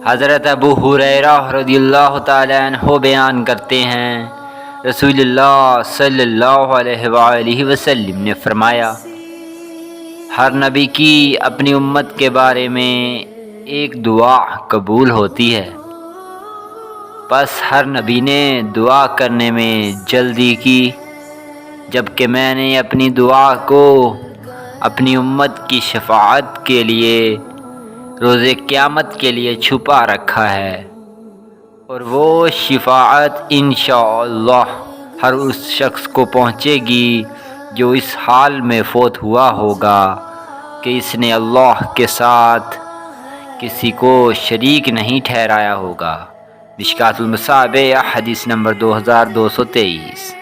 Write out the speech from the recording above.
हज़रत अबू हुरैरा रज़ियल्लाहु ताला अन्हु बयान करते हैं, रसूलुल्लाह सल्लल्लाहु अलैहि वसल्लम ने फरमाया, हर नबी की अपनी उम्मत के बारे में एक दुआ कबूल होती है। बस हर नबी ने दुआ करने में जल्दी की, जबकि मैंने अपनी दुआ को अपनी उम्मत की शफाअत के लिए रोज़े क़यामत के लिए छुपा रखा है, और वो शफाअत इंशाअल्लाह हर उस शख्स को पहुँचेगी जो इस हाल में फ़ौत हुआ होगा कि इसने अल्लाह के साथ किसी को शरीक नहीं ठहराया होगा। मिशकातुल मसाबिह हदीस नंबर 2223।